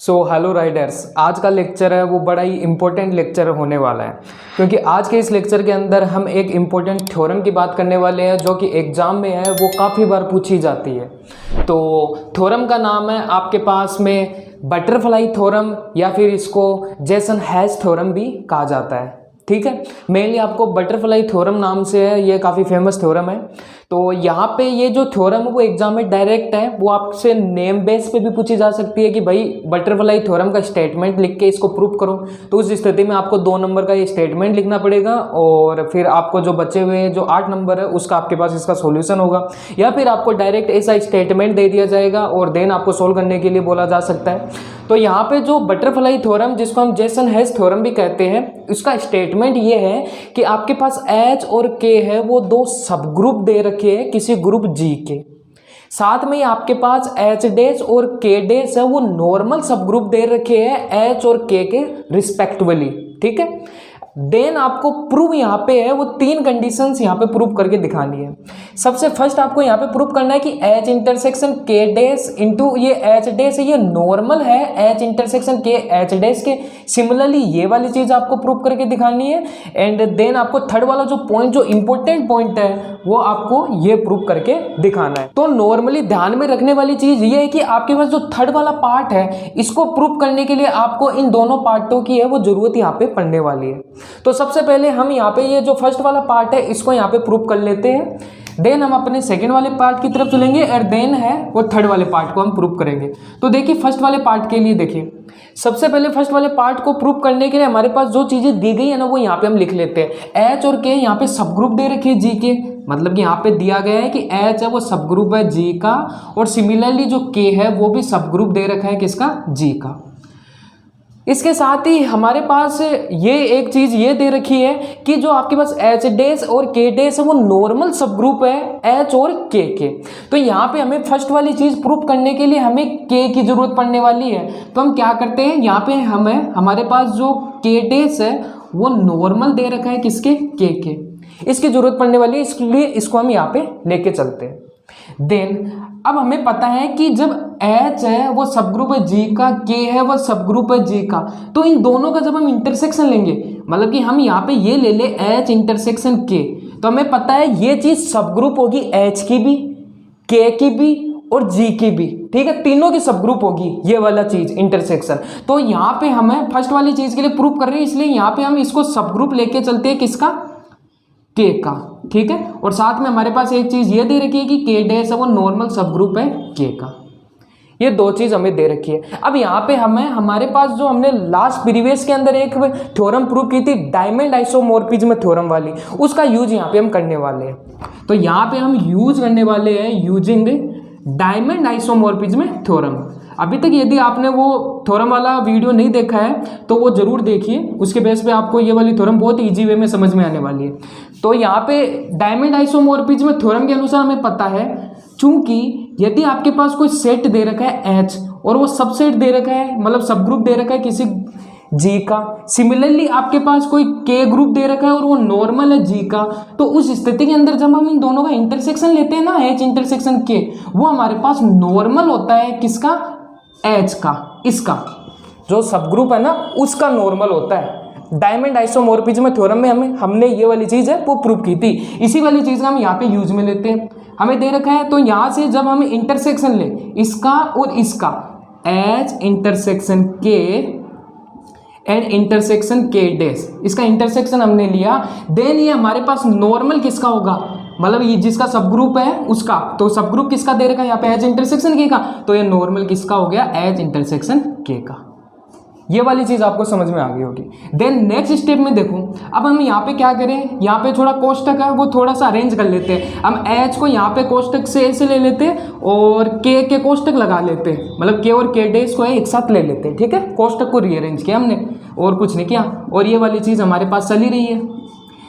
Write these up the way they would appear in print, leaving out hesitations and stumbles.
Hello Riders, आज का lecture है वो बड़ा ही इम्पोर्टेंट लेक्चर होने वाला है, क्योंकि आज के इस लेक्चर के अंदर हम एक इम्पोर्टेंट थ्योरम की बात करने वाले हैं जो कि एग्ज़ाम में है, वो काफ़ी बार पूछी जाती है। तो थ्योरम का नाम है आपके पास में बटरफ्लाई थ्योरम, या फिर इसको जेसन हैश थ्योरम भी कहा जाता है। ठीक है, मेनली आपको बटरफ्लाई थ्योरम नाम से है, ये काफ़ी फेमस थ्योरम है। तो यहाँ पे ये जो थ्योरम है वो एग्जाम में डायरेक्ट है, वो आपसे नेम बेस पे भी पूछी जा सकती है कि भाई बटरफ्लाई थ्योरम का स्टेटमेंट लिख के इसको प्रूव करो। तो उस स्थिति में आपको 2 नंबर का ये स्टेटमेंट लिखना पड़ेगा, और फिर आपको जो बचे हुए जो 8 नंबर है उसका आपके पास इसका सॉल्यूशन होगा, या फिर आपको डायरेक्ट ऐसा स्टेटमेंट दे दिया जाएगा और देन आपको सोल्व करने के लिए बोला जा सकता है। तो यहाँ पे जो बटरफ्लाई थ्योरम, जिसको हम जेसन हैश थ्योरम भी कहते हैं, उसका स्टेटमेंट ये है कि आपके पास H और K है, वो 2 सब ग्रुप दे रखे हैं किसी ग्रुप G के। साथ में ही आपके पास H डैश और K डैश है, वो नॉर्मल सब ग्रुप दे रखे हैं H और K के रिस्पेक्टिवली। ठीक है, देन आपको प्रूव यहाँ पे है वो 3 कंडीशंस यहाँ पे प्रूव करके दिखानी है। सबसे फर्स्ट आपको यहाँ पे प्रूव करना है कि H intersection K dash into ये H डैश है, ये नॉर्मल है H intersection K H dash के। सिमिलरली ये वाली चीज़ आपको प्रूव करके दिखानी है। एंड देन आपको थर्ड वाला जो पॉइंट, जो इंपॉर्टेंट पॉइंट है, वो आपको ये प्रूव करके दिखाना है। तो नॉर्मली ध्यान में रखने वाली चीज़ ये है कि आपके पास जो थर्ड वाला पार्ट है, इसको प्रूव करने के लिए आपको इन दोनों पार्टों की है वो जरूरत यहाँ पे पड़ने वाली है। तो सबसे पहले हम यहाँ पे ये जो फर्स्ट वाला पार्ट है इसको यहाँ पे प्रूव कर लेते हैं, देन हम अपने सेकंड वाले पार्ट की तरफ चलेंगे, और देन है वो थर्ड वाले पार्ट को हम प्रूव करेंगे। तो देखिए फर्स्ट वाले पार्ट के लिए देखिए, सबसे पहले फर्स्ट वाले पार्ट को प्रूव करने के लिए हमारे पास जो चीज़ें दी गई है ना, वो यहाँ पे हम लिख लेते हैं। H और K यहाँ पे सब ग्रुप दे रखे हैं G के, मतलब कि यहाँ पे दिया गया है कि H है वो सब ग्रुप है G का, और सिमिलरली जो K है वो भी सब ग्रुप दे रखा है किसका, G का। इसके साथ ही हमारे पास ये एक चीज़ ये दे रखी है कि जो आपके पास H डैश और K डैश है वो नॉर्मल सब ग्रुप है H और K के। तो यहाँ पे हमें फर्स्ट वाली चीज़ प्रूव करने के लिए हमें K की ज़रूरत पड़ने वाली है। तो हम क्या करते हैं, यहाँ पे हमारे पास जो K डैश है वो नॉर्मल दे रखा है किसके, K के, इसकी ज़रूरत पड़ने वाली है, इसलिए इसको हम यहाँ पे लेके चलते हैं। देन अब हमें पता है कि जब H है वो सब ग्रुप है G का, K है वो सब ग्रुप है G का, तो इन दोनों का जब हम इंटरसेक्शन लेंगे, मतलब कि हम यहाँ पे ये ले ले H इंटरसेक्शन K, तो हमें पता है ये चीज सब ग्रुप होगी H की भी, K की भी और G की भी। ठीक है, तीनों की सब ग्रुप होगी ये वाला चीज इंटरसेक्शन। तो यहाँ पे हमें फर्स्ट वाली चीज के लिए प्रूव कर रहे हैं, इसलिए यहाँ पे हम इसको सब ग्रुप लेके चलते हैं किसका, K का। ठीक है, और साथ में हमारे पास एक चीज ये दे रखी है कि K डैश है वो नॉर्मल सब ग्रुप है K का। ये 2 चीज हमें दे रखी है। अब यहाँ पे हमारे पास जो हमने लास्ट प्रीवियस के अंदर एक थ्योरम प्रूव की थी, डायमंड आइसोमॉर्फिज्म थ्योरम वाली, उसका यूज यहाँ पे हम करने वाले हैं। तो यहाँ पे हम यूज करने वाले हैं यूजिंग डायमंड आइसोमॉर्फिज्म थ्योरम। अभी तक यदि आपने वो थ्योरम वाला वीडियो नहीं देखा है तो वो जरूर देखिए, उसके बेस पे आपको ये वाली थ्योरम बहुत इजी वे में समझ में आने वाली है। तो यहाँ पे डायमंड आइसोमॉर्फिज्म थ्योरम के अनुसार हमें पता है, चूंकि यदि आपके पास कोई सेट दे रखा है H और वो सबसेट दे रखा है, मतलब सब ग्रुप दे रखा है किसी G का, सिमिलरली आपके पास कोई K ग्रुप दे रखा है और वो नॉर्मल है G का, तो उस स्थिति के अंदर जब हम इन दोनों का इंटरसेक्शन लेते हैं ना, H इंटरसेक्शन K, वो हमारे पास नॉर्मल होता है किसका, H का, इसका जो सब ग्रुप है ना उसका नॉर्मल होता है। डायमंड आइसोमॉर्फिज्म थ्योरम में हमने ये वाली चीज़ है वो प्रूव की थी, इसी वाली चीज़ का हम यहाँ पे यूज में लेते हैं। हमें दे रखा है, तो यहाँ से जब हम इंटरसेक्शन ले इसका और इसका, H intersection K and intersection K dash, इसका इंटरसेक्शन हमने लिया, देन ये हमारे पास नॉर्मल किसका होगा, मतलब ये जिसका सब ग्रुप है उसका, तो सब ग्रुप किसका दे रखा है यहाँ पे H इंटरसेक्शन K का, तो ये नॉर्मल किसका हो गया, H इंटरसेक्शन K का। ये वाली चीज आपको समझ में आ गई होगी। देन नेक्स्ट स्टेप में देखो, अब हम यहाँ पे क्या करें, यहाँ पे थोड़ा कोष्टक है वो थोड़ा सा अरेंज कर लेते हैं। हम H को यहाँ पे कोष्टक से ऐसे ले लेते हैं और K के कोष्टक लगा लेते हैं, मतलब K और K डैश को एक साथ ले लेते हैं। ठीक है, कोष्टक को रीअरेंज किया हमने और कुछ नहीं किया, और ये वाली चीज हमारे पास चली रही है।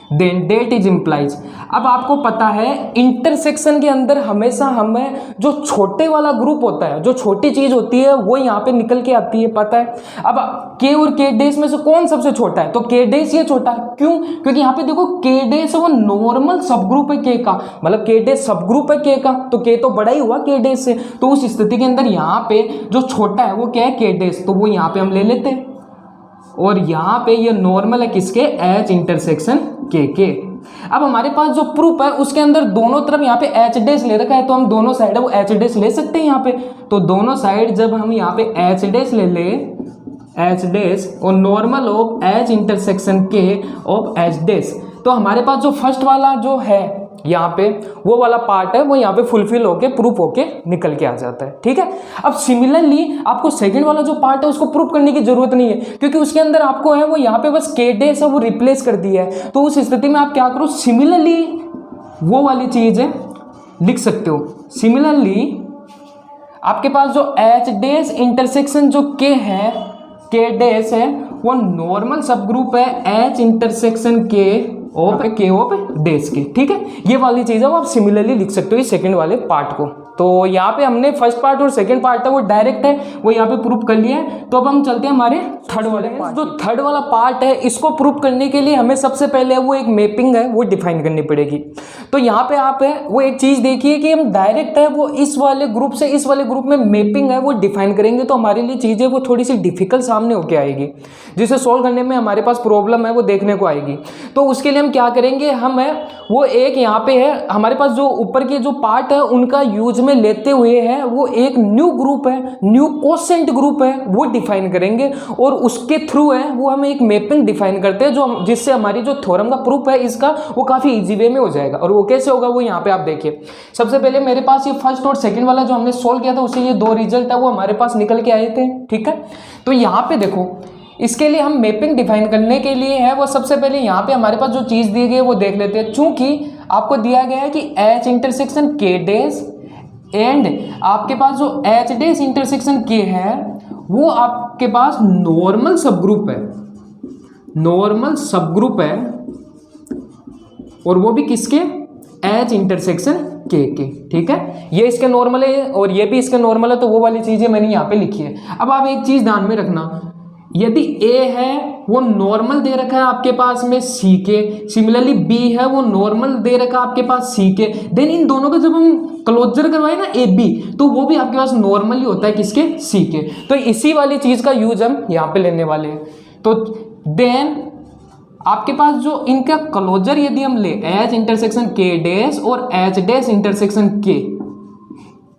Then that is implies. अब आपको पता है इंटरसेक्शन के अंदर हमेशा हमें जो छोटे वाला ग्रुप होता है, जो छोटी चीज होती है वो यहाँ पे निकल के आती है, पता है। अब के और के डेस में से कौन सबसे छोटा है, तो के डेस ये छोटा है। क्यों? क्योंकि यहाँ पे देखो के डेस वो नॉर्मल सब ग्रुप है के का, मतलब के डेस सब ग्रुप है के का, तो के तो बड़ा ही हुआ के डेस से। तो उस स्थिति के अंदर यहाँ पे जो छोटा है वो क्या है, के डेस, तो वो यहाँ पे हम ले लेते हैं। और यहाँ पे ये नॉर्मल है किसके, एच इंटरसेक्शन के। अब हमारे पास जो प्रूफ है उसके अंदर दोनों तरफ यहाँ पे एच डेस ले रखा है, तो हम दोनों साइड है वो एच डेस ले सकते हैं यहाँ पे। तो दोनों साइड जब हम यहाँ पे एच डेस ले ले, एच डेस और normal of H intersection k of H डेस, तो हमारे पास जो फर्स्ट वाला जो है यहाँ पे वो वाला पार्ट है वो यहाँ पे फुलफिल होके प्रूफ होके निकल के आ जाता है, ठीक है। अब सिमिलरली आपको सेकंड वाला जो पार्ट है उसको प्रूफ करने की जरूरत नहीं है, क्योंकि उसके अंदर आपको है वो यहाँ पे बस के डेस है वो रिप्लेस कर दिया है। तो उस स्थिति में आप क्या करो, सिमिलरली वो वाली चीज है लिख सकते हो। सिमिलरली आपके पास जो एच डेस इंटरसेक्शन जो के है, के डेस है वो नॉर्मल सब ग्रुप है एच इंटरसेक्शन के ऑफ डेस के, ठीक है। ये वाली चीज है वो आप सिमिलरली लिख सकते हो इस सेकंड वाले पार्ट को। तो यहाँ पे हमने फर्स्ट पार्ट और सेकंड पार्ट है वो डायरेक्ट है वो यहाँ पे प्रूफ कर लिया है। तो अब हम चलते हैं हमारे थर्ड वाले पार्ट। जो थर्ड वाला पार्ट है इसको प्रूफ करने के लिए हमें सबसे पहले वो एक मैपिंग है वो डिफाइन करनी पड़ेगी। तो यहाँ पे आप है वो एक चीज देखिए कि हम डायरेक्ट है वो इस वाले ग्रुप से इस वाले ग्रुप में मैपिंग है वो डिफाइन करेंगे, तो हमारे लिए चीजें वो थोड़ी सी डिफिकल्ट सामने होके आएगी, जिसे सोल्व करने में हमारे पास प्रॉब्लम है वो देखने को आएगी। तो उसके लिए हम क्या करेंगे, हम है वो एक यहाँ पे है हमारे पास जो ऊपर के जो पार्ट है उनका यूज में लेते हुए है वो एक न्यू ग्रुप है, न्यू कोसेंट ग्रुप है वो डिफाइन करेंगे, और उसके थ्रू है वो हम एक मैपिंग डिफाइन करते हैं जो जिससे हमारी जो थ्योरम का प्रूफ है इसका वो काफी इजी वे में हो जाएगा। और वो कैसे होगा वो यहाँ पे आप देखिए। सबसे पहले मेरे पास ये फर्स्ट और सेकंड वाला जो हमने सोल्व किया था उससे ये दो रिजल्ट है वो हमारे पास निकल के आए थे, ठीक है। तो यहाँ पे देखो इसके लिए हम मैपिंग डिफाइन करने के लिए है वो सबसे पहले यहाँ पे हमारे पास जो चीज दी गई है वो देख लेते हैं। चूंकि आपको दिया गया है कि एच इंटरसेक्शन के डेस एंड आपके पास जो एच डेस इंटरसेक्शन के है वो आपके पास नॉर्मल सब ग्रुप है, नॉर्मल सब ग्रुप है, और वो भी किसके, एच इंटरसेक्शन के, ठीक है। ये इसके नॉर्मल है और ये भी इसके नॉर्मल है, तो वो वाली चीजें मैंने यहाँ पे लिखी है। अब आप एक चीज ध्यान में रखना, यदि A है वो नॉर्मल दे रखा है आपके पास में C के, सिमिलरली B है वो नॉर्मल दे रखा है आपके पास C के, देन इन दोनों का जब हम क्लोजर करवाए ना AB तो वो भी आपके पास नॉर्मल ही होता है किसके, C के। तो इसी वाली चीज का यूज हम यहाँ पे लेने वाले हैं। तो देन आपके पास जो इनका क्लोजर यदि हम ले एच इंटरसेक्शन के डेस और एच डेस इंटरसेक्शन के,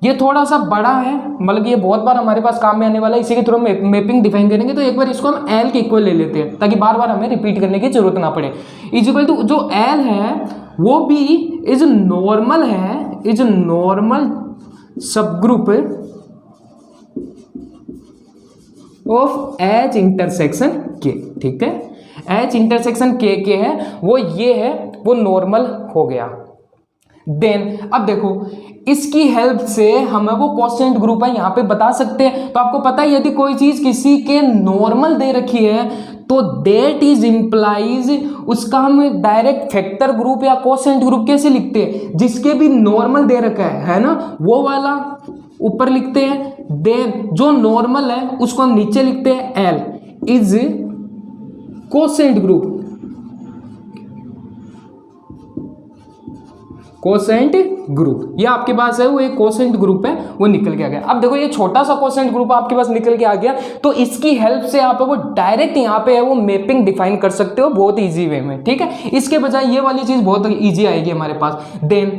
ये थोड़ा सा बड़ा है, मतलब ये बहुत बार हमारे पास काम में आने वाला है, इसी के थ्रू मैपिंग डिफाइन करेंगे। तो एक बार इसको हम एल के इक्वल ले लेते हैं ताकि बार बार हमें रिपीट करने की जरूरत ना पड़े। इज इक्वल टू जो एल है वो भी इज नॉर्मल है, इज नॉर्मल सब group of H intersection k, ठीक है। एच इंटरसेक्शन के है वो ये है वो नॉर्मल हो गया। देन अब देखो इसकी हेल्प से हमें वो कोसेंट ग्रुप है यहाँ पे बता सकते हैं। तो आपको पता है यदि कोई चीज किसी के नॉर्मल दे रखी है तो दैट इज इम्प्लाइज उसका हम डायरेक्ट फैक्टर ग्रुप या कोसेंट ग्रुप कैसे लिखते हैं, जिसके भी नॉर्मल दे रखा है ना, वो वाला ऊपर लिखते हैं, देन जो नॉर्मल है उसको हम नीचे लिखते हैं, L is quotient group, quotient group. ये आपके पास है वो एक कोसेंट ग्रुप है वो निकल के आ गया। अब देखो ये छोटा सा कोसेंट ग्रुप आपके पास निकल के आ गया, तो इसकी हेल्प से आप वो डायरेक्ट यहाँ पे है वो मैपिंग डिफाइन कर सकते हो बहुत इजी वे में, ठीक है। इसके बजाय ये वाली चीज बहुत इजी आएगी हमारे पास। देन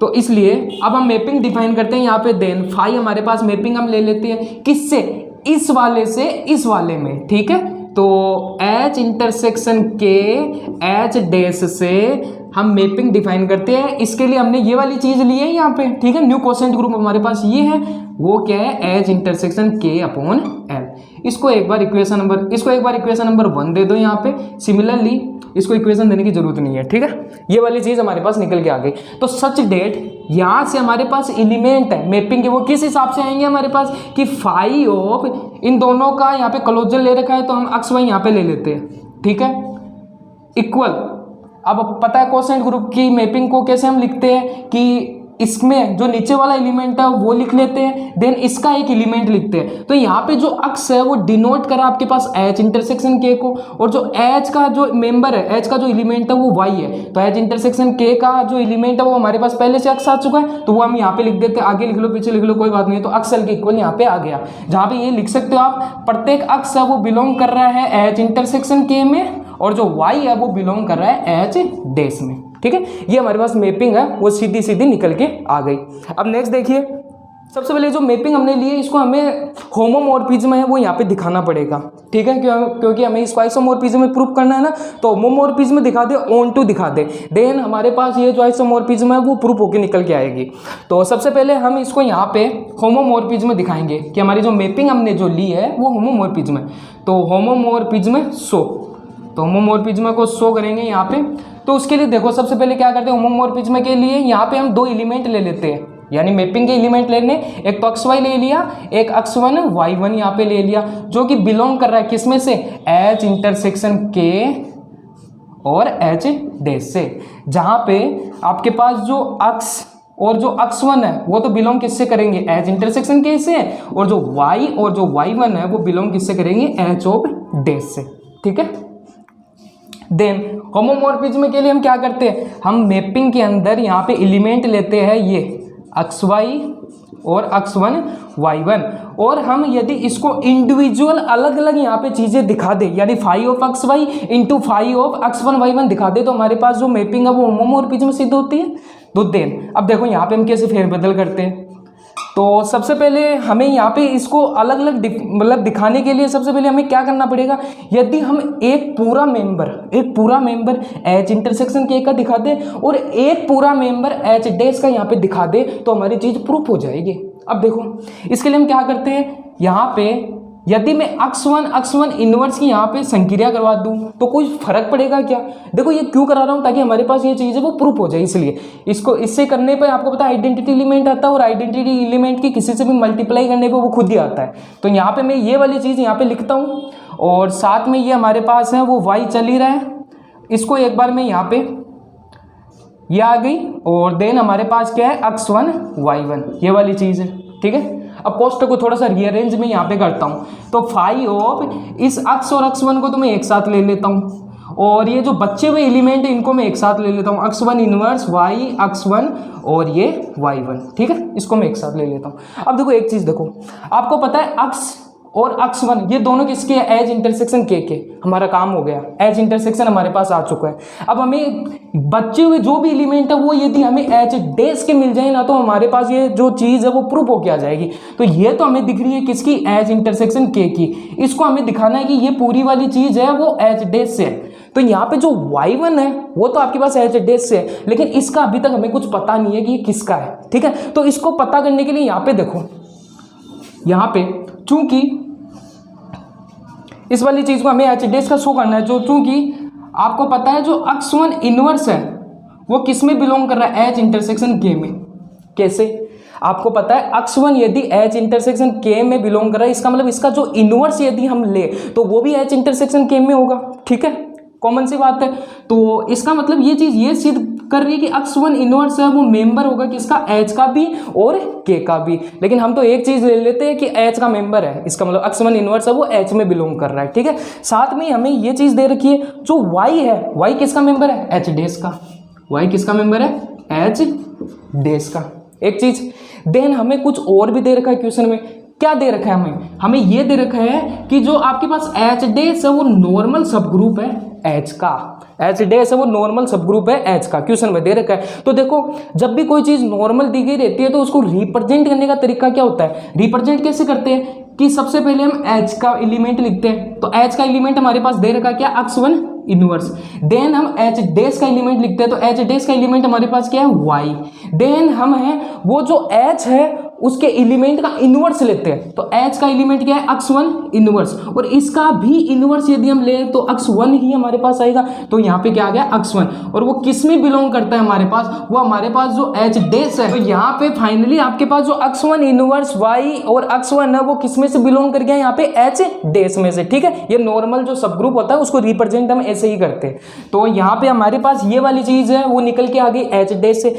तो इसलिए अब हम मैपिंग डिफाइन करते हैं यहाँ पे, देन फाई हमारे पास मैपिंग हम ले लेते हैं किससे, इस वाले से इस वाले में, ठीक है। तो एच इंटरसेक्शन के एच डेस से हम मैपिंग डिफाइन करते हैं। इसके लिए हमने ये वाली चीज ली है यहाँ पे, ठीक है। न्यू कोसेंट ग्रुप हमारे पास ये है, वो क्या है, एच इंटरसेक्शन के अपॉन एल। इसको एक बार इक्वेशन नंबर 1 दे दो यहाँ पे। सिमिलरली इसको इक्वेशन देने की जरूरत नहीं है, ठीक है। ये वाली चीज हमारे पास निकल के आ गई। तो सच डेट यहाँ से हमारे पास एलिमेंट है मैपिंग के, वो किस हिसाब से आएंगे हमारे पास कि फाई ऑफ इन दोनों का यहाँ पे क्लोजर ले रखा है तो हम अक्स वाई यहाँ पे ले लेते हैं, ठीक है, इक्वल। अब पता है कोसेंट ग्रुप की मैपिंग को कैसे हम लिखते हैं कि इसमें जो नीचे वाला एलिमेंट है वो लिख लेते हैं, देन इसका एक एलिमेंट लिखते हैं। तो यहाँ पे जो अक्स है वो डिनोट करा आपके पास एच इंटरसेक्शन के को, और जो एच का जो मेंबर है, एच का जो एलिमेंट है वो वाई है, तो एच इंटरसेक्शन के का जो एलिमेंट है वो हमारे पास पहले से अक्स आ चुका है, तो वो हम यहाँ पे लिख देते हैं। आगे लिख लो पीछे लिख लो कोई बात नहीं, तो अक्स एल के इक्वल यहाँ पे आ गया, जहाँ पे ये लिख सकते हो आप प्रत्येक अक्स है वो बिलोंग कर रहा है एच इंटरसेक्शन के में, और जो वाई है वो बिलोंग कर रहा है एच डैश में। ठीक है, ये हमारे पास मैपिंग है वो सीधी सीधी निकल के आ गई। अब नेक्स्ट देखिए, सबसे पहले जो मैपिंग हमने ली है इसको हमें होमोमॉर्फिज्म है वो यहाँ पे दिखाना पड़ेगा। ठीक है, क्योंकि हमें इसको आइसोमॉर्फिज्म में प्रूफ करना है ना, तो होमोमॉर्फिज्म दिखा दे, ऑन टू दिखा दे, देन हमारे पास ये जो आइसोमॉर्फिज्म है वो प्रूफ होके निकल के आएगी। तो सबसे पहले हम इसको यहाँ पे होमोमॉर्फिज्म दिखाएंगे कि हमारी जो मैपिंग हमने जो ली है वो होमोमॉर्फिज्म है। तो होमोमॉर्फिज्म शो, तो होमोमॉर्फिज्म को शो करेंगे यहाँ पे। तो उसके लिए देखो सबसे पहले क्या करते हैं, होमोमॉर्फिज्म के लिए यहाँ पे हम दो एलिमेंट ले लेते हैं, यानी मैपिंग के एलिमेंट लेने, एक तो एक्स वाई ले लिया, एक एक्स वन वाई वन यहाँ पे ले लिया, जो कि बिलोंग कर रहा है किसमें से, एच इंटरसेक्शन के और एच डैश से, जहाँ पे आपके पास जो अक्स और जो अक्स वन है वो तो बिलोंग किससे करेंगे, एच इंटरसेक्शन के से, और जो वाई और जो वाई वन है वो बिलोंग किससे करेंगे, एच ऑफ डैश से। ठीक है, देन होमोमॉर्फिज्म के लिए हम क्या करते हैं, हम मैपिंग के अंदर यहाँ पे एलिमेंट लेते हैं ये एक्स वाई और एक्स वन वाई वन, और हम यदि इसको इंडिविजुअल अलग अलग यहाँ पे चीज़ें दिखा दे, यानी phi of x y into phi of x one y one दिखा दे, तो हमारे पास जो मैपिंग है वो होमोमॉर्फिज्म सिद्ध होती है। तो देन अब देखो यहाँ पे हम कैसे फेरबदल करते हैं। तो सबसे पहले हमें यहाँ पे इसको अलग अलग मतलब दिखाने के लिए सबसे पहले हमें क्या करना पड़ेगा, यदि हम एक पूरा मेंबर एच इंटरसेक्शन के का दिखा दे और एक पूरा मेंबर एच डैश का यहाँ पे दिखा दे, तो हमारी चीज़ प्रूफ हो जाएगी। अब देखो इसके लिए हम क्या करते हैं, यहाँ पे यदि मैं एक्स वन इनवर्स की यहाँ पे संक्रिया करवा दूँ तो कोई फर्क पड़ेगा क्या, देखो ये क्यों करा रहा हूँ, ताकि हमारे पास ये चीज़ है वो प्रूफ हो जाए। इसलिए इसको इससे करने पे आपको पता है आइडेंटिटी एलिमेंट आता है, और आइडेंटिटी एलिमेंट की किसी से भी मल्टीप्लाई करने पे वो खुद ही आता है। तो यहाँ पे मैं ये वाली चीज़ यहाँ पे लिखता हूँ, और साथ में ये हमारे पास है वो वाई चल ही रहा है, इसको एक बार मैं यहाँ पे ये आ गई, और देन हमारे पास क्या है एक्स वन वाई वन, ये वाली चीज़ है। ठीक है, अब पोस्ट को थोड़ा सा रीअरेंज में यहाँ पे करता हूँ, तो फाई ऑफ इस एक्स और एक्स वन को तो मैं एक साथ ले लेता हूँ, और ये जो बचे हुए एलिमेंट है इनको मैं एक साथ ले लेता हूँ, x one inverse y x one और ये वाई वन। ठीक है, इसको मैं एक साथ ले लेता हूँ। अब देखो एक चीज़ देखो, आपको पता है एक्स और एक्स वन ये दोनों किसके हैं, एज इंटरसेक्शन के हमारा काम हो गया, एज इंटरसेक्शन हमारे पास आ चुका है। अब हमें बचे हुए जो भी एलिमेंट है वो यदि हमें एच डैश के मिल जाए ना, तो हमारे पास ये जो चीज़ है वो प्रूफ होके आ जाएगी। तो ये तो हमें दिख रही है किसकी, एज इंटरसेक्शन के की, इसको हमें दिखाना है कि ये पूरी वाली चीज़ है वो एच डैश से है। तो यहाँ पे जो y1 है वो तो आपके पास एच डैश से है, लेकिन इसका अभी तक हमें कुछ पता नहीं है कि ये किसका है। ठीक है, तो इसको पता करने के लिए यहाँ पे देखो, यहाँ पे चूंकि इस वाली चीज़ को हमें एच डैश का शो करना है, जो चूंकि आपको पता है जो एक्स वन इनवर्स है वो किस में बिलोंग कर रहा है, एच इंटरसेक्शन के में। कैसे, आपको पता है एक्स वन यदि एच इंटरसेक्शन के में बिलोंग कर रहा है, इसका मतलब इसका जो इनवर्स यदि हम ले तो वो भी एच इंटरसेक्शन के में होगा। ठीक है, कॉमन सी बात है। तो इसका मतलब ये चीज़ ये सिद्ध कर रही है कि एक्स वन इनवर्स है वो मेंबर होगा किसका, एच का भी और के का भी। लेकिन हम तो एक चीज़ ले लेते हैं कि एच का मेंबर है, इसका मतलब एक्स वन इनवर्स है वो एच में बिलोंग कर रहा है। ठीक है, साथ में हमें ये चीज़ दे रखी है जो वाई है, वाई किसका मेंबर है, एच डैश का, वाई किसका मेंबर है, एच डैश का। एक चीज़ देन हमें कुछ और भी दे रखा है क्वेश्चन में, क्या दे रखा है हमें ये दे रखा है कि जो आपके पास एच डैश है वो नॉर्मल सब ग्रुप है एच का, एच डैश है वो नॉर्मल सब ग्रुप है एच का, क्वेश्चन में दे रखा है। तो देखो जब भी कोई चीज़ नॉर्मल दी गई रहती है तो उसको रिप्रेजेंट करने का तरीका क्या होता है, रिप्रेजेंट कैसे करते हैं कि सबसे पहले हम एच का एलिमेंट लिखते हैं। तो एच का एलिमेंट हमारे पास दे रखा है क्या, एक्स वन इनवर्स, देन हम एच डैश का एलिमेंट लिखते हैं। तो एच डैश का एलिमेंट हमारे पास क्या है, वाई, देन हम है वो जो एच है उसके एलिमेंट का इनवर्स लेते हैं, तो H का एलिमेंट क्या है, x1 इनवर्स, और इसका भी इनवर्स यदि हम ले तो x1 ही हमारे पास आएगा। तो यहाँ पे क्या आ गया x1, और वो किस में बिलोंग करता है हमारे पास, वो हमारे पास जो H डैश है। तो यहाँ पे फाइनली आपके पास जो x1 इनवर्स y और x1 है वो किस में से बिलोंग कर गया, यहाँ पे H डैश में से। ठीक है, ये नॉर्मल जो सब ग्रुप होता है उसको रिप्रेजेंट हम ऐसे ही करते हैं। तो यहाँ पे हमारे पास ये वाली चीज है वो निकल के आ गई H डैश से,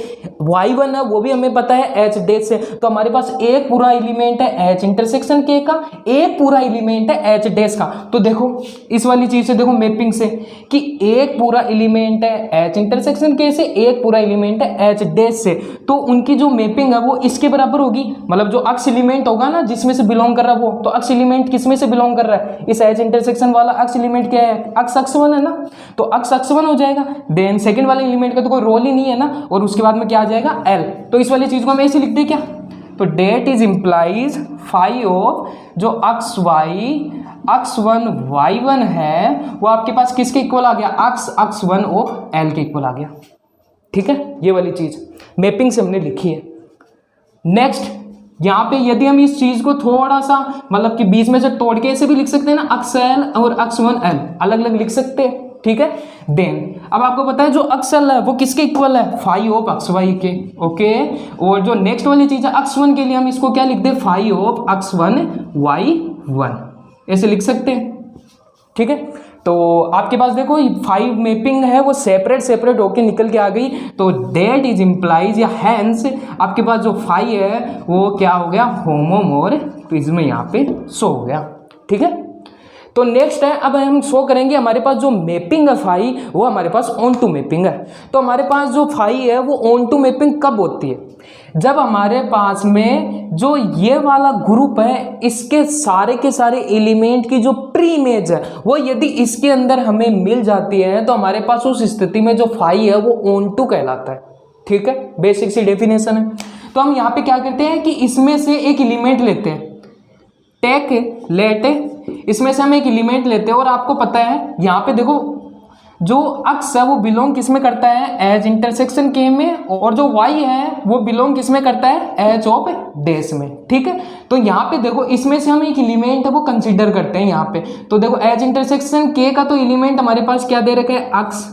y1 है वो भी हमें पता है H डैश से। तो हमारे पास एक पूरा एलिमेंट है H इंटरसेक्शन K का, एक पूरा एलिमेंट है H डैश का। तो देखो इस वाली चीज से देखो मैपिंग से कि एक पूरा एलिमेंट है H इंटरसेक्शन K से, एक पूरा एलिमेंट है H डैश से, तो उनकी जो मैपिंग है वो इसके बराबर होगी। मतलब जो अक्ष एलिमेंट होगा ना जिसमें से बिलोंग कर रहा है वो, तो अक्ष एलिमेंट किस में से बिलोंग कर रहा है, इस H इंटरसेक्शन वाला अक्ष एलिमेंट क्या है, अक्ष x1 है ना, तो अक्ष x1 हो जाएगा। देन सेकंड वाले एलिमेंट का तो कोई रोल ही नहीं है ना, और उसके बाद में क्या आ जाएगा L। तो इस वाली चीज को हम ऐसे लिख दे क्या, तो that is implies phi of जो अक्ष y x1 y1 है वो आपके पास किसके इक्वल आ गया, अक्ष x1 ऑफ L के इक्वल आ गया। ठीक है, ये वाली चीज मैपिंग से हमने लिखी है। नेक्स्ट यहाँ पे यदि हम इस चीज को थोड़ा सा मतलब कि बीच में से तोड़ के ऐसे भी लिख सकते हैं ना, अक्ष L और x1 L अलग अलग लिख सकते हैं। ठीक है, देन अब आपको पता है जो अक्ष L है वो किसके इक्वल है, फाई ऑफ अक्ष y के। ओके, और जो नेक्स्ट वाली चीज है x1 के लिए हम इसको क्या लिख दे, फाई ऑफ x1 y1 ऐसे लिख सकते हैं। ठीक है, तो आपके पास देखो 5 मैपिंग है वो सेपरेट सेपरेट होके निकल के आ गई। तो दैट इज इंप्लाइज या हैंस आपके पास जो 5 है वो क्या हो गया, होमोमोर्फिज्म यहाँ पे शो हो गया। ठीक है, तो नेक्स्ट है अब हम शो करेंगे हमारे पास जो मैपिंग है फाई वो हमारे पास ऑन टू मैपिंग है। तो हमारे पास जो फाई है वो ऑन टू मैपिंग कब होती है, जब हमारे पास में जो ये वाला ग्रुप है इसके सारे के सारे एलिमेंट की जो प्री इमेज है वो यदि इसके अंदर हमें मिल जाती है तो हमारे पास उस स्थिति में जो फाई है वो ऑन टू कहलाता है। ठीक है, बेसिक सी डेफिनेशन है। तो हम यहाँ पे क्या करते हैं कि इसमें से एक एलिमेंट लेते हैं, टेक लेट, इसमें से हम एक एलिमेंट लेते हैं और आपको पता है यहाँ पे देखो जो अक्ष है वो बिलोंग किस में करता है, H इंटरसेक्शन K में, और जो Y है वो बिलोंग किस में करता है, H ऑफ डैश में। ठीक है, तो यहाँ पे देखो इसमें से हम एक एलिमेंट है वो कंसीडर करते हैं यहाँ पे। तो देखो H इंटरसेक्शन K का तो एलिमेंट हमारे पास क्या दे रखा है, अक्ष,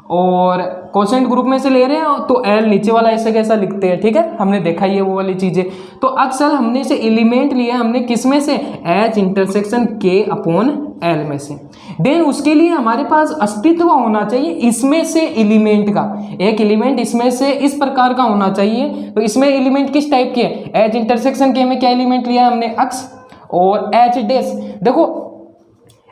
और कोसेंट ग्रुप में से ले रहे हैं तो L नीचे वाला ऐसे कैसा लिखते हैं। ठीक है, हमने देखा ही है वो वाली चीजें। तो अक्सर हमने से एलिमेंट लिया हमने किस में से, H intersection K upon L में से। देन उसके लिए हमारे पास अस्तित्व होना चाहिए इसमें से एलिमेंट का, एक एलिमेंट इसमें से इस प्रकार का होना चाहिए। तो इसमें एलिमेंट किस टाइप के है, H इंटरसेक्शन K में क्या एलिमेंट लिया हमने, अक्ष, और H डैश। देखो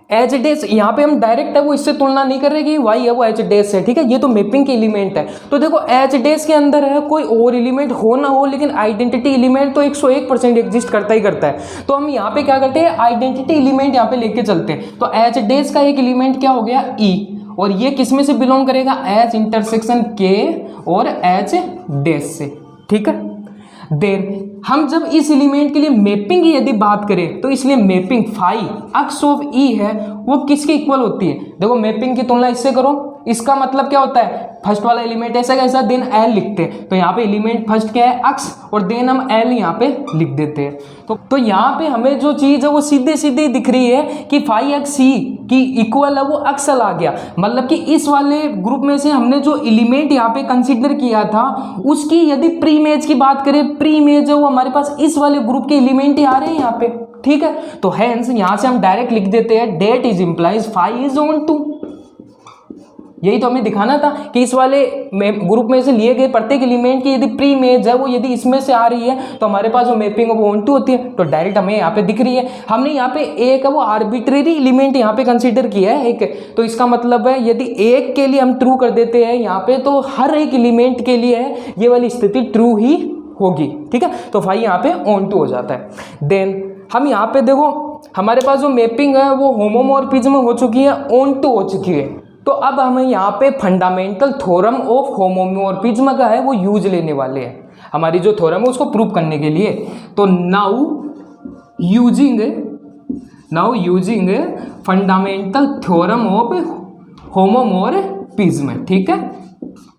H डैश यहाँ पे हम डायरेक्ट है वो इससे तुलना नहीं कर रहे कि Y है वो H डैश है। ठीक है, ये तो मैपिंग के एलिमेंट है। तो देखो H डैश के अंदर है कोई और एलिमेंट हो ना हो, लेकिन आइडेंटिटी एलिमेंट तो 101% एग्जिस्ट करता ही करता है। तो हम यहाँ पे क्या करते हैं, आइडेंटिटी एलिमेंट यहाँ पे लेके चलते हैं। तो H डैश का एक एलिमेंट क्या हो गया, E, और ये किस में से बिलोंग करेगा, H इंटरसेक्शन K और H डैश से। ठीक है, देन हम जब इस एलिमेंट के लिए मैपिंग की यदि बात करें तो इसलिए मैपिंग फाई अक्ष ऑफ E है वो किसके इक्वल होती है, देखो मैपिंग की तुलना इससे करो, इसका मतलब क्या होता है, फर्स्ट वाला एलिमेंट ऐसा कैसा, देन L लिखते हैं। तो यहाँ पे एलिमेंट फर्स्ट क्या है, अक्ष, और देन हम L यहाँ पे लिख देते हैं। तो यहाँ पे हमें जो चीज है वो सीधे सीधे दिख रही है कि फाई अक्ष C की इक्वल है वो अक्सल आ गया। मतलब कि इस वाले ग्रुप में से हमने जो एलिमेंट यहाँ पे कंसिडर किया था उसकी यदि प्री इमेज की बात करें, प्री इमेज है वो हमारे पास इस वाले ग्रुप के एलिमेंट ही आ रहे हैं यहाँ पे। ठीक है, तो हेंस यहाँ से हम डायरेक्ट लिख देते हैं that is implies phi is onto. यही तो हमें दिखाना था कि इस वाले ग्रुप में से लिए गए प्रत्येक एलिमेंट की यदि प्री इमेज है वो यदि इसमें से आ रही है तो हमारे पास जो मैपिंग है वो ऑन टू होती है। तो डायरेक्ट हमें यहाँ पे दिख रही है। हमने यहाँ पे एक वो आर्बिट्रेरी एलिमेंट यहाँ पे कंसीडर किया है एक, तो इसका मतलब है यदि एक के लिए हम ट्रू कर देते हैं यहाँ पे तो हर एक एलिमेंट के लिए ये वाली स्थिति ट्रू ही होगी। ठीक है, तो फाई यहाँ पे ऑन टू हो जाता है। देन हम यहाँ पे देखो हमारे पास जो मैपिंग है वो होमोमॉर्फिज्म हो चुकी है, ऑन टू हो चुकी है। तो अब हमें यहाँ पे फंडामेंटल थ्योरम ऑफ होमोमॉर्फिज्म का है वो यूज लेने वाले हैं हमारी जो थ्योरम है उसको प्रूव करने के लिए। तो now using fundamental theorem of homomorphism. ठीक है,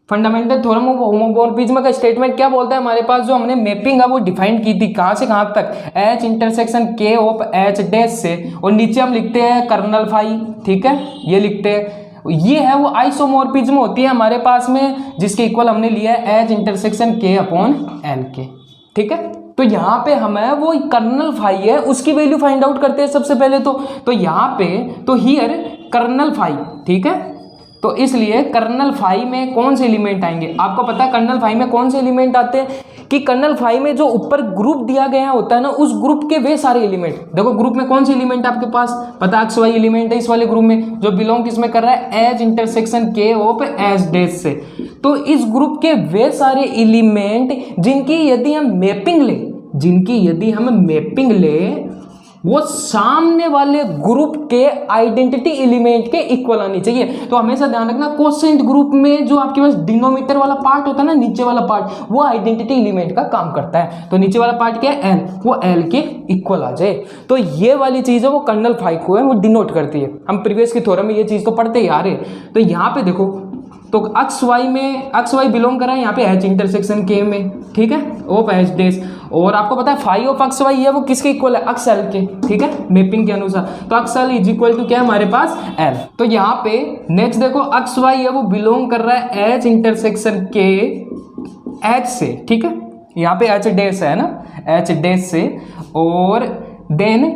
फंडामेंटल थ्योरम ऑफ होमोमॉर्फिज्म का स्टेटमेंट क्या बोलता है हमारे पास, जो हमने मैपिंग है वो डिफाइन की थी कहाँ से कहाँ तक, H intersection k of h dash से, और नीचे हम लिखते हैं कर्नल फाई, ठीक है, ये लिखते हैं। ये है वो आइसोमॉर्फिज्म होती है हमारे पास में, जिसके इक्वल हमने लिया है एच इंटरसेक्शन के अपॉन एल के, ठीक है। तो यहाँ पे हमें वो कर्नल फाई है उसकी वैल्यू फाइंड आउट करते हैं सबसे पहले तो यहाँ पे तो हियर कर्नल फाई, ठीक है। तो इसलिए कर्नल फाई में कौन से एलिमेंट आएंगे, आपको पता है कर्नल फाई में कौन से एलिमेंट आते हैं कि कर्नल फाई में जो ऊपर ग्रुप दिया गया होता है ना, उस ग्रुप के वे सारे एलिमेंट, देखो ग्रुप में कौन से एलिमेंट आपके पास पता, एक्स वाई एलिमेंट है इस वाले ग्रुप में, जो बिलोंग किसमें कर रहा है, as intersection k of as dash से। तो इस ग्रुप के वे सारे एलिमेंट जिनकी यदि हम मैपिंग ले वो सामने वाले ग्रुप के आइडेंटिटी एलिमेंट के इक्वल आनी चाहिए। तो हमेशा ध्यान रखना, कोसेंट ग्रुप में जो आपके पास डिनोमिनेटर वाला पार्ट होता है ना, नीचे वाला पार्ट, वो आइडेंटिटी एलिमेंट का काम करता है। तो नीचे वाला पार्ट क्या है, एल, वो एल के इक्वल आ जाए। तो ये वाली चीज है वो कर्नल फाई को है वो डिनोट करती है। हम प्रीवियस की थ्योरम में ये चीज तो पढ़ते ही आ रहे। तो यहाँ पे देखो, तो एक्स वाई बिलोंग कर रहा है यहाँ पे एच इंटरसेक्शन के में, ठीक है, ऑफ एच डैश। और आपको पता है फाई ऑफ एक्स वाई है वो किसके इक्वल है, एक्स एल के, ठीक है, मैपिंग के अनुसार। तो x l is equal to क्या है हमारे पास, एल। तो यहाँ पे नेक्स्ट देखो, एक्स वाई है वो बिलोंग कर रहा है एच इंटरसेक्शन के एच से, ठीक है, यहाँ पे एच डैश है ना, एच डैश से। और देन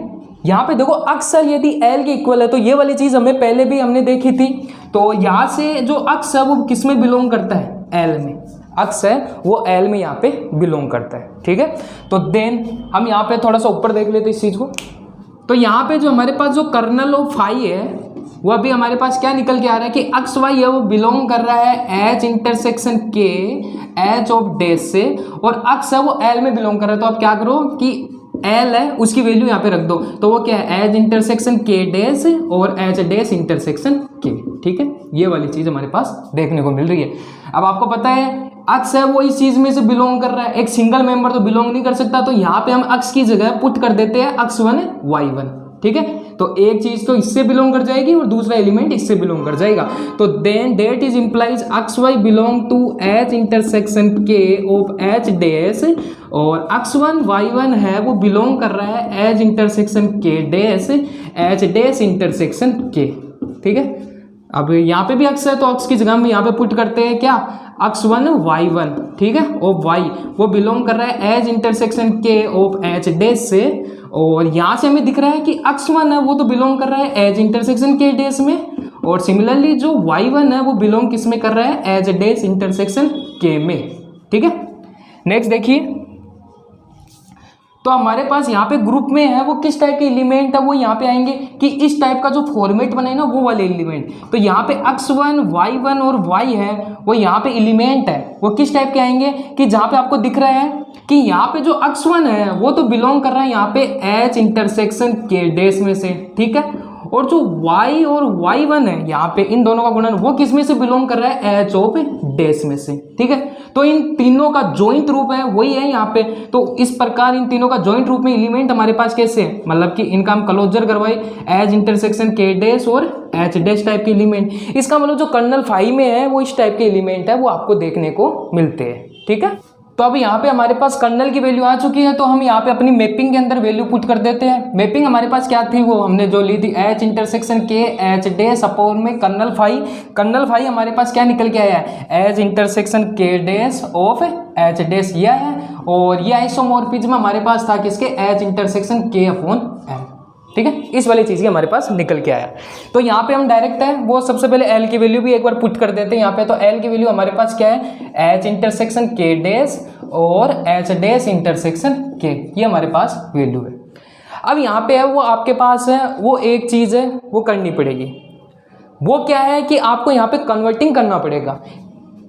यहाँ पे देखो अक्स यदि एल के इक्वल है, तो ये वाली चीज हमें पहले भी हमने देखी थी। तो यहाँ से जो अक्स है वो किस में बिलोंग करता है, एल में, अक्स है वो एल में यहाँ पे बिलोंग करता है, ठीक है। तो देन हम यहाँ पे थोड़ा सा ऊपर देख लेते इस चीज को। तो यहाँ पे जो हमारे पास जो कर्नल ऑफ फाई है वो अभी हमारे पास क्या निकल के आ रहा है कि एक्स वाई है वो बिलोंग कर रहा है एच इंटरसेक्शन के एच ऑफ डैश से, और अक्स है वो एल में बिलोंग कर रहा है। तो आप क्या करो कि एल है उसकी वैल्यू यहाँ पे रख दो, तो वो क्या है, एच इंटरसेक्शन के डैश और एच डैश इंटरसेक्शन के, ठीक है। ये वाली चीज हमारे पास देखने को मिल रही है। अब आपको पता है अक्स है वो इस चीज में से बिलोंग कर रहा है, एक सिंगल मेंबर तो बिलोंग नहीं कर सकता। तो यहाँ पे हम अक्स की जगह पुट कर देते हैं एक्स वन वाई वन, ठीक है। तो एक चीज तो इससे बिलोंग कर जाएगी और दूसरा एलिमेंट इससे बिलोंग कर जाएगा। तो then that is implies x y belong to h intersection k of h dash, और एक्स वन वाई वन है वो बिलोंग कर रहा है h intersection k dash h dash intersection k, ठीक है। अब यहाँ पे भी अक्स है तो अक्स की जगह में यहाँ पे पुट करते हैं क्या, एक्स वन वाई वन, ठीक है, और वाई वो बिलोंग कर रहा है as intersection k of h dash से। और यहाँ से हमें दिख रहा है कि एक्स वन है वो तो बिलोंग कर रहा है एज इंटरसेक्शन के डैश में, और सिमिलरली जो वाई वन है वो बिलोंग किस में कर रहा है, एज डैश इंटरसेक्शन के में, ठीक है। नेक्स्ट देखिए, तो हमारे पास यहाँ पे ग्रुप में है वो किस टाइप के एलिमेंट है, वो यहाँ पे आएंगे कि इस टाइप का जो फॉर्मेट बने ना वो वाले एलिमेंट। तो यहाँ पे एक्स वन वाई वन और वाई है वो यहाँ पे एलिमेंट है वो किस टाइप के आएंगे कि जहाँ पे आपको दिख रहा है कि यहाँ पे जो एक्स वन है वो तो बिलोंग कर रहा है यहाँ पे एच इंटरसेक्शन के डैश में से, ठीक है। और जो y और y1 है यहाँ पे इन दोनों का गुणन वो किस में से बिलोंग कर रहा है, एच ऑफ डैश में से, ठीक है। तो इन तीनों का जॉइंट रूप है वही है यहाँ पे। तो इस प्रकार इन तीनों का जॉइंट रूप में एलिमेंट हमारे पास कैसे है, मतलब कि इनका हम क्लोजर करवाए एज इंटरसेक्शन के डैश और एच डैश टाइप के एलिमेंट। इसका मतलब जो कर्नल फाई में है वो इस टाइप के एलिमेंट है वो आपको देखने को मिलते हैं, ठीक है। तो अब यहाँ पे हमारे पास कर्नल की वैल्यू आ चुकी है, तो हम यहाँ पे अपनी मैपिंग के अंदर वैल्यू पुट कर देते हैं। मैपिंग हमारे पास क्या थी वो हमने जो ली थी एच इंटरसेक्शन के एच डैश अपॉन में कर्नल फाई हमारे पास क्या निकल के आया है, h intersection k dash of h dash ये है। और ये आइसोमॉर्फिज्म हमारे पास था किसके, एच इंटरसेक्शन के अपॉन एल, ठीक है। इस वाली चीज़ की हमारे पास निकल के आया। तो यहाँ पे हम डायरेक्ट है वो सबसे पहले एल की वैल्यू भी एक बार पुट कर देते हैं यहाँ पे। तो एल की वैल्यू हमारे पास क्या है, एच इंटरसेक्शन के डैश और एच डैश इंटरसेक्शन के, ये हमारे पास वैल्यू है। अब यहाँ पे है वो आपके पास है वो एक चीज़ है वो करनी पड़ेगी, वो क्या है कि आपको यहाँ पे कन्वर्टिंग करना पड़ेगा।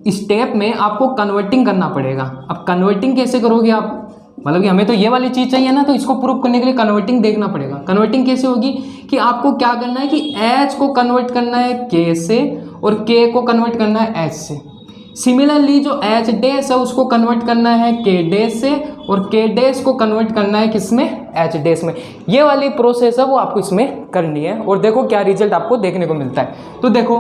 स्टेप में आपको कन्वर्टिंग करना पड़ेगा। अब कन्वर्टिंग कैसे करोगे आप, मतलब कि हमें तो ये वाली चीज़ चाहिए ना, तो इसको प्रूव करने के लिए कन्वर्टिंग देखना पड़ेगा। कन्वर्टिंग कैसे होगी कि आपको क्या करना है कि h को कन्वर्ट करना है k से और k को कन्वर्ट करना है h से। सिमिलरली जो h डैश है उसको कन्वर्ट करना है k डैश से और k डैश को कन्वर्ट करना है किसमें, h डैश में। ये वाली प्रोसेस है वो आपको इसमें करनी है और देखो क्या रिजल्ट आपको देखने को मिलता है। तो देखो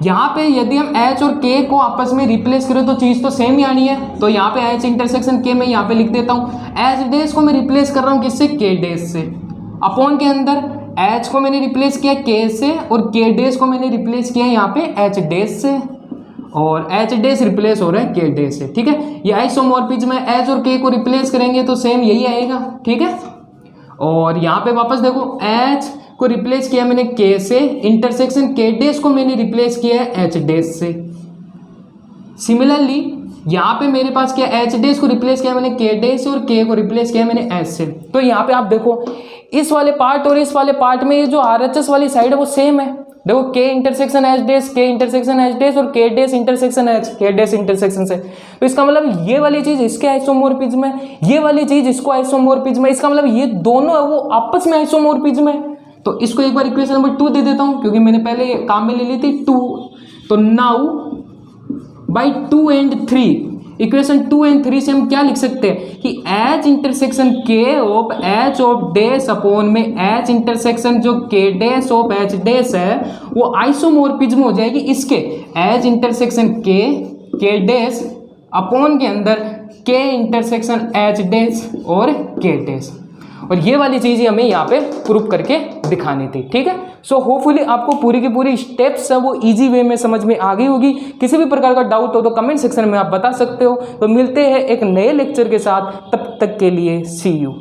यहाँ पे यदि हम एच और के को आपस में रिप्लेस करें तो चीज़ तो सेम ही आनी है। तो यहाँ पे एच इंटरसेक्शन के मैं यहाँ पे लिख देता हूँ। एच डैश को मैं रिप्लेस कर रहा हूँ किससे, के डैश से। अपॉन के अंदर एच को मैंने रिप्लेस किया के से और के डैश को मैंने रिप्लेस किया यहाँ पे एच डैश से, और एच डैश रिप्लेस हो रहा है के डैश से। ठीक है, ये आइसोमॉर्फिज्म में एच और के को रिप्लेस करेंगे तो सेम यही आएगा। ठीक है, और यहाँ पे वापस देखो एच को रिप्लेस किया मैंने के से, इंटरसेक्शन के डैश को मैंने रिप्लेस किया है एच डैश से। सिमिलरली यहाँ पे मेरे पास क्या, एच डैश को रिप्लेस किया मैंने के डैश से और के को रिप्लेस किया मैंने एच से। तो यहाँ पे आप देखो इस वाले पार्ट और इस वाले पार्ट में ये जो आरएचएस वाली साइड है वो सेम है। देखो के इंटरसेक्शन एच डैश, के इंटरसेक्शन एच डैश और के डैश इंटरसेक्शन एच, के डैश इंटरसेक्शन से। तो इसका मतलब ये वाली चीज इसके आइसोमॉर्फिज्म है, ये वाली चीज इसको आइसोमॉर्फिज्म है। इसका मतलब ये दोनों है वो आपस में आइसोमॉर्फिज्म है। तो इसको एक बार इक्वेशन नंबर 2 दे देता हूं क्योंकि मैंने पहले काम में ले ली थी 2। तो now by 2 and 3, equation 2 and 3 से हम क्या लिख सकते हैं कि H intersection k of H of dash upon में एच इंटरसेक्शन जो के डैश ऑफ एच डैश है वो आइसोमॉर्फिज्म हो जाएगी इसके H intersection k dash upon के अंदर के इंटरसेक्शन एच डैश और के डैश। और ये वाली चीज़ हमें यहाँ पे प्रूफ करके दिखानी थी। ठीक है, सो होपफुली आपको पूरी की पूरी स्टेप्स है वो इजी वे में समझ में आ गई होगी। किसी भी प्रकार का डाउट हो तो कमेंट सेक्शन में आप बता सकते हो। तो मिलते हैं एक नए लेक्चर के साथ, तब तक के लिए सी यू।